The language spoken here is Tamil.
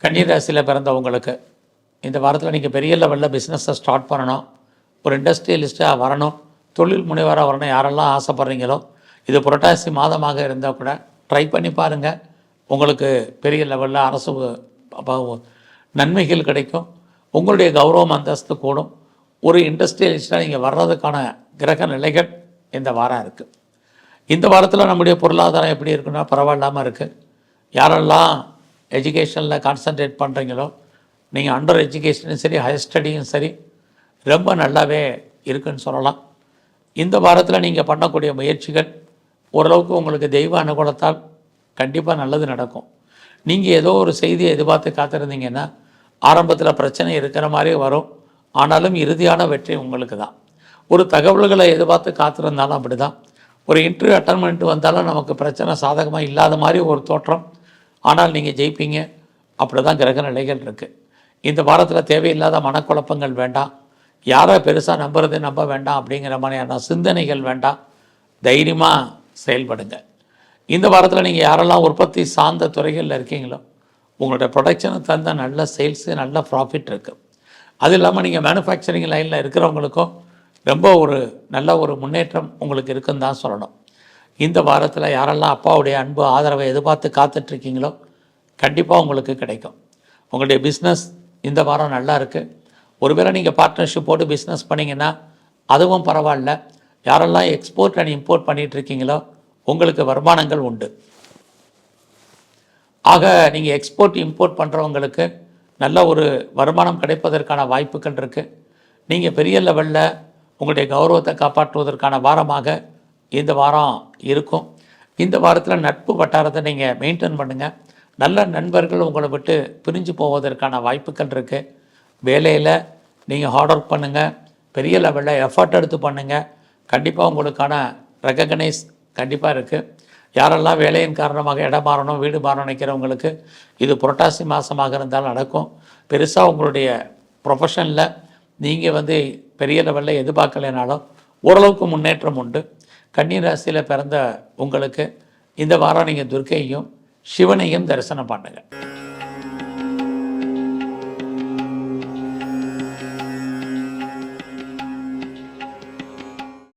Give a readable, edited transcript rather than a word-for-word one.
கன்னி ராசியில் பிறந்தவங்களுக்கு இந்த வாரத்தில் நீங்கள் பெரிய லெவலில் பிஸ்னஸை ஸ்டார்ட் பண்ணணும், ஒரு இண்டஸ்ட்ரியலிஸ்ட்டாக வரணும், தொழில் முனைவராக வரணும், யாரெல்லாம் ஆசைப்பட்றீங்களோ இது புரட்டாசி மாதமாக இருந்தால் கூட ட்ரை பண்ணி பாருங்கள். உங்களுக்கு பெரிய லெவலில் அரசு நன்மைகள் கிடைக்கும், உங்களுடைய கௌரவம் அந்தஸ்து கூடும். ஒரு இண்டஸ்ட்ரியலிஸ்ட்டாக நீங்கள் வர்றதுக்கான கிரக நிலைகள் இந்த வாரம் இருக்குது. இந்த வாரத்தில் நம்முடைய பொருளாதாரம் எப்படி இருக்குன்னா பரவாயில்லாமல் இருக்குது. யாரெல்லாம் எஜுகேஷனில் கான்சன்ட்ரேட் பண்ணுறீங்களோ நீங்கள் அண்டர் எஜுகேஷனும் சரி ஹையர் ஸ்டடியும் சரி ரொம்ப நல்லாவே இருக்குன்னு சொல்லலாம். இந்த வாரத்தில் நீங்கள் பண்ணக்கூடிய முயற்சிகள் ஓரளவுக்கு உங்களுக்கு தெய்வ அனுகூலத்தால் கண்டிப்பாக நல்லது நடக்கும். நீங்கள் ஏதோ ஒரு செய்தியை எதிர்பார்த்து காத்திருந்தீங்கன்னா ஆரம்பத்தில் பிரச்சனை இருக்கிற மாதிரி வரும், ஆனாலும் இறுதியான வெற்றி உங்களுக்கு தான். ஒரு தகவல்களை எதிர்பார்த்து காத்திருந்தாலும் அப்படி தான். ஒரு இன்டர்வியூ அட்டன் பண்ணிட்டு வந்தாலும் நமக்கு பிரச்சனை சாதகமாக இல்லாத மாதிரி ஒரு தோற்றம், ஆனால் நீங்கள் ஜெயிப்பீங்க. அப்படி தான் கிரக நிலைகள் இருக்குது. இந்த வாரத்தில் தேவையில்லாத மனக்குழப்பங்கள் வேண்டாம், யாரை பெருசாக நம்ப வேண்டாம் அப்படிங்கிற மாதிரியான சிந்தனைகள் வேண்டாம். தைரியமாக செயல்படுங்க. இந்த வாரத்தில் நீங்கள் யாரெல்லாம் உற்பத்தி சார்ந்த துறைகளில் இருக்கீங்களோ உங்களுடைய ப்ரொடக்ஷனுக்கு தகுந்த நல்ல சேல்ஸு நல்ல ப்ராஃபிட் இருக்குது. அது இல்லாமல் நீங்கள் மேனுஃபேக்சரிங் லைனில் இருக்கிறவங்களுக்கும் ரொம்ப நல்ல ஒரு முன்னேற்றம் உங்களுக்கு இருக்குன்னு தான் சொல்லணும். இந்த வாரத்தில் யாரெல்லாம் அப்பாவுடைய அன்பு ஆதரவை எதிர்பார்த்து காத்துட்ருக்கீங்களோ கண்டிப்பாக உங்களுக்கு கிடைக்கும். உங்களுடைய பிஸ்னஸ் இந்த வாரம் நல்லா இருக்குது. ஒருவேளை நீங்கள் பார்ட்னர்ஷிப் போட்டு பிஸ்னஸ் பண்ணிங்கன்னா அதுவும் பரவாயில்ல. யாரெல்லாம் எக்ஸ்போர்ட் அண்ட் இம்போர்ட் பண்ணிகிட்ருக்கீங்களோ உங்களுக்கு வருமானங்கள் உண்டு. ஆக நீங்கள் எக்ஸ்போர்ட் இம்போர்ட் பண்ணுறவங்களுக்கு நல்ல ஒரு வருமானம் கிடைப்பதற்கான வாய்ப்புகள் இருக்குது. நீங்கள் பெரிய லெவலில் உங்களுடைய கௌரவத்தை காப்பாற்றுவதற்கான வாரமாக இந்த வாரம் இருக்கும். இந்த வாரத்தில் நட்பு வட்டாரத்தை நீங்கள் மெயின்டைன் பண்ணுங்கள். நல்ல நண்பர்கள் உங்களை விட்டு பிரிஞ்சு போவதற்கான வாய்ப்புகள் இருக்குது. வேலையில் நீங்கள் ஹார்ட் ஒர்க் பண்ணுங்கள், பெரிய லெவலில் எஃபர்ட் எடுத்து பண்ணுங்கள். கண்டிப்பாக உங்களுக்கான ரெகக்னைஸ் கண்டிப்பாக இருக்குது. யாரெல்லாம் வேலையின் காரணமாக இடம் மாறணும் வீடு மாறணும் நினைக்கிறவங்களுக்கு இது புரட்டாசி மாதமாக இருந்தால் நடக்கும். பெருசாக உங்களுடைய ப்ரொஃபஷனில் நீங்கள் பெரிய லெவலில் எதிர்பார்க்கலைனாலும் ஓரளவுக்கு முன்னேற்றம் உண்டு. கன்னி ராசியில் பிறந்த உங்களுக்கு இந்த வாரம் நீங்கள் துர்க்கையும் சிவனையும் தரிசனம் பண்ணுங்கள்.